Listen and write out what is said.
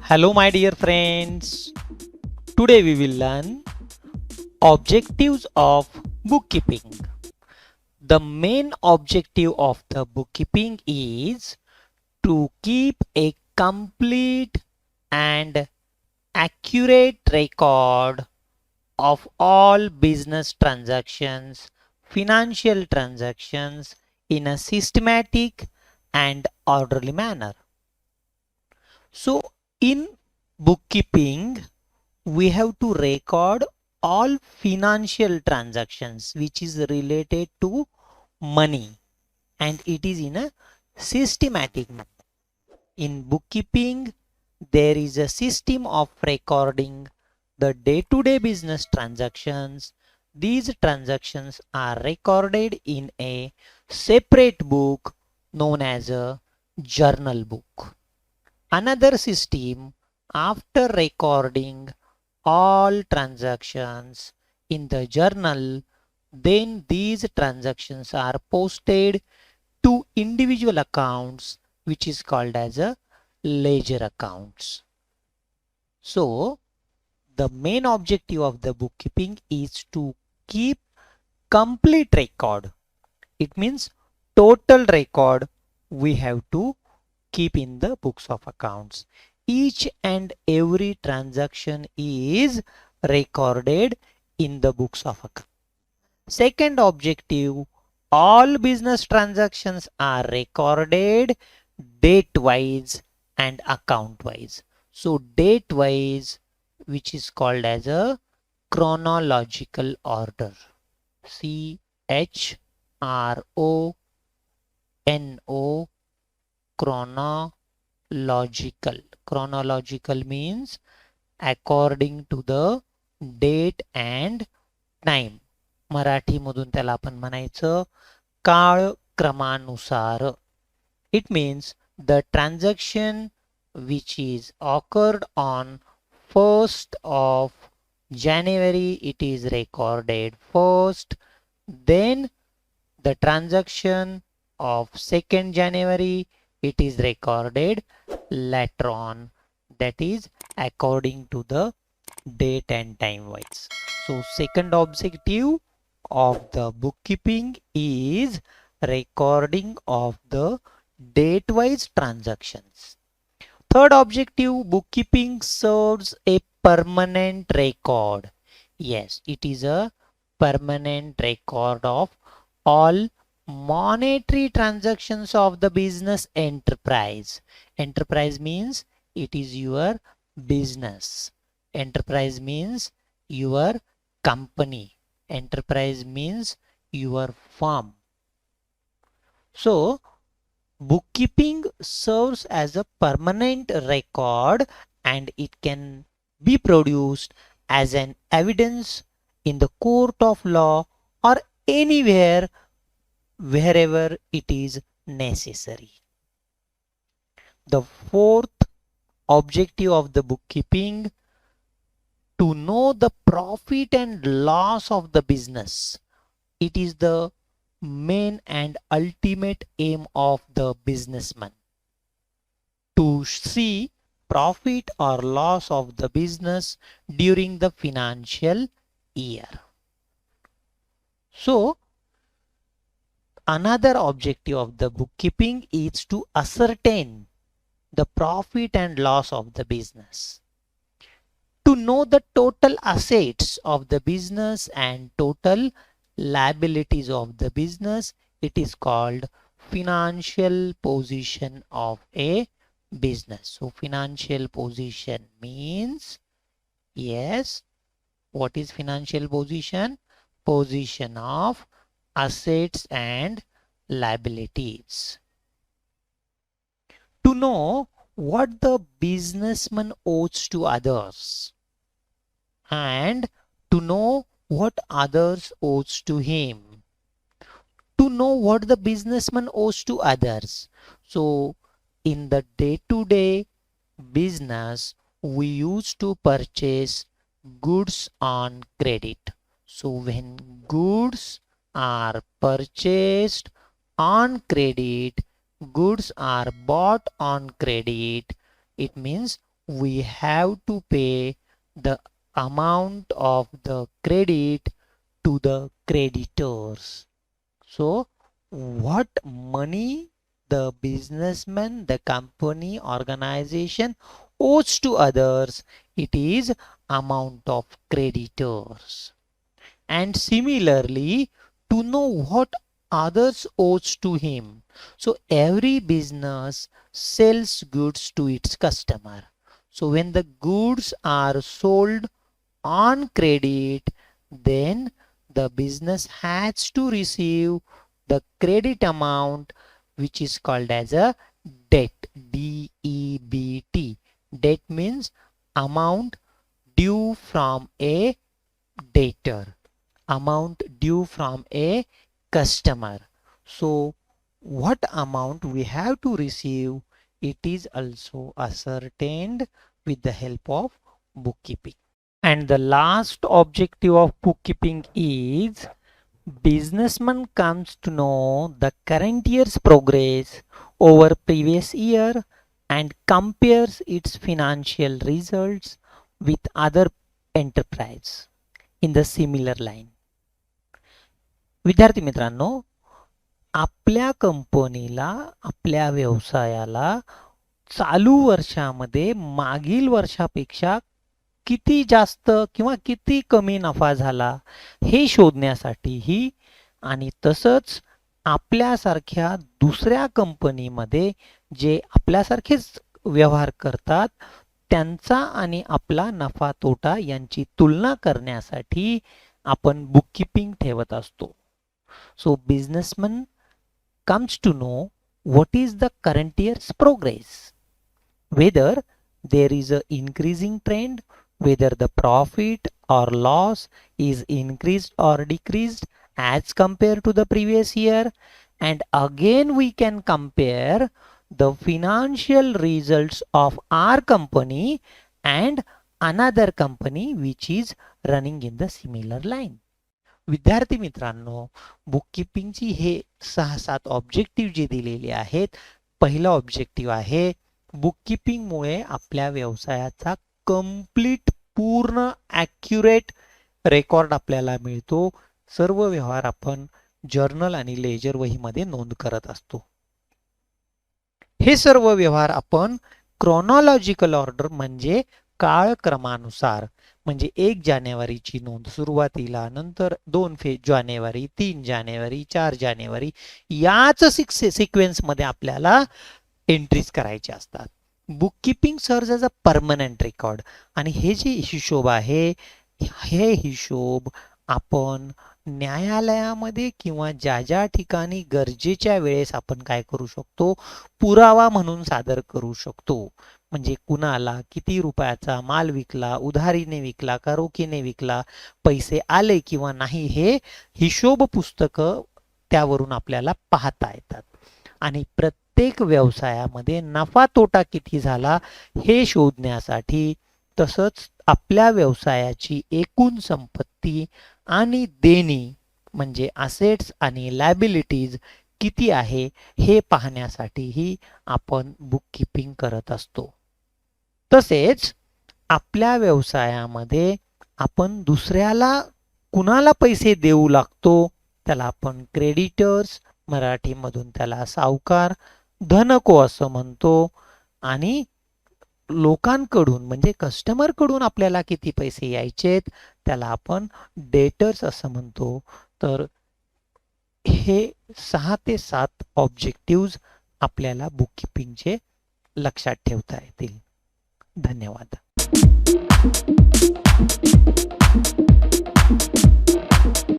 Hello, my dear friends. Today we will learn objectives of bookkeeping. The main objective of the bookkeeping is to keep a complete and accurate record of all business transactions, financial transactions in a systematic and orderly manner. So, in bookkeeping, we have to record all financial transactions which is related to money, and it is in a systematic manner. In bookkeeping, there is a system of recording the day-to-day business transactions. These transactions are recorded in a separate book known as a journal book. Another system, after recording all transactions in the journal, then these transactions are posted to individual accounts, which is called as a ledger accounts. So the main objective of the bookkeeping is to keep complete record. It means total record we have to keep in the books of accounts. Each and every transaction is recorded in the books of accounts. Second objective, all business transactions are recorded date wise and account wise. So date wise, which is called as a chronological order. CHRONO, chronological. Chronological means according to the date and time. मराठीमधून त्याला आपण म्हणायचं काळक्रमानुसार. It means the transaction which is occurred on 1st of January, it is recorded first. Then the transaction of 2nd January, it is recorded later on. That is according to the date and time wise. So second objective of the bookkeeping is recording of the date wise transactions. Third objective, bookkeeping serves a permanent record. Yes, it is a permanent record of all monetary transactions of the business enterprise. Enterprise means it is your business. Enterprise means your company. Enterprise means your firm. So bookkeeping serves as a permanent record and it can be produced as an evidence in the court of law or anywhere wherever it is necessary. The fourth objective of the bookkeeping, to know the profit and loss of the business. It is the main and ultimate aim of the businessman to see profit or loss of the business during the financial year. So another objective of the bookkeeping is to ascertain the profit and loss of the business. To know the total assets of the business and total liabilities of the business, it is called financial position of a business. So financial position means, yes, what is financial position? Position of assets and liabilities. To know what the businessman owes to others and to know what others owes to him. To know what the businessman owes to others. So in the day-to-day business, we used to purchase goods on credit. So when goods are purchased on credit, goods are bought on credit, it means we have to pay the amount of the credit to the creditors. So what money the businessman, the company, organization owes to others, it is amount of creditors. And similarly, to know what others owes to him. So every business sells goods to its customer. So when the goods are sold on credit, then the business has to receive the credit amount, which is called as a debt. DEBT. Debt means amount due from a debtor, amount due from a customer. So what amount we have to receive, it is also ascertained with the help of bookkeeping. And the last objective of bookkeeping is businessman comes to know the current year's progress over previous year and compares its financial results with other enterprise in the similar line. विद्यार्थी मित्रांनो, आपल्या कंपनीला, आपल्या व्यवसायाला चालू वर्षामध्ये मागील वर्षापेक्षा किती जास्त किंवा किती कमी नफा झाला हे शोधण्यासाठीही आणि तसंच आपल्यासारख्या दुसऱ्या कंपनीमध्ये जे आपल्यासारखेच व्यवहार करतात त्यांचा आणि आपला नफा तोटा यांची तुलना करण्यासाठी आपण बुककीपिंग ठेवत असतो. सो businessman comes to know what is the current year's progress, whether there is a increasing trend, whether the profit or loss is increased or decreased as compared to the previous year, and again we can compare the financial results of our company and another company which is running in the similar line. विद्यार्थी मित्रांनो, बुककीपिंगची हे 6-7 objective जे दिलेले आहेत. पहिला objective आहे बुककीपिंगमुळे आपल्या व्यवसायाचा complete पूर्ण accurate record आपल्याला मिळतो. सर्व व्यवहार आपण जर्नल आणि लेजर वहीमध्ये नोंद करत असतो. हे सर्व व्यवहार आपण क्रोनॉलॉजिकल ऑर्डर म्हणजे काळक्रमानुसार, म्हणजे 1 जानेवारीची नोंद सुरुवातीला, नंतर 2 जानेवारी, 3 जानेवारी, 4 जानेवारी याच सिक्वेन्समध्ये आपल्याला एंट्रीज करायचे असतात. Bookkeeping serves as a permanent record. आणि हे जे हिशोब आहे, हे हिशोब आपण न्यायालयामध्ये किंवा ज्या ज्या ठिकाणी गरजेच्या वेळेस आपण काय करू शकतो, पुरावा म्हणून सादर करू शकतो. म्हणजे कुणाला किती रुपयाचा माल विकला, उधारीने विकला का रोखीने विकला, पैसे आले किंवा नाही, हे हिशोब पुस्तकं त्यावरून आपल्याला पाहता येतात. आणि प्रत्येक व्यवसायामध्ये नफा तोटा किती झाला हे शोधण्यासाठी, तसंच आपल्या व्यवसायाची एकूण संपत्ती आणि देणी म्हणजे असेट्स आणि लायबिलिटीज किती आहे हे पाहण्यासाठीही आपण बुककीपिंग करत असतो. तसेच आपल्या व्यवसायामध्ये आपण दुसऱ्याला कुणाला पैसे देऊ लागतो त्याला आपण क्रेडिटर्स, मराठीमधून त्याला सावकार, धनको असं म्हणतो. आणि लोकांकडून म्हणजे कस्टमरकडून आपल्याला किती पैसे यायचेत त्याला आपण डेटर्स असं म्हणतो. तर हे 6 ते 7 ऑब्जेक्टिव्ह आपल्याला बुककीपिंगचे लक्षात ठेवता येतील. धन्यवाद.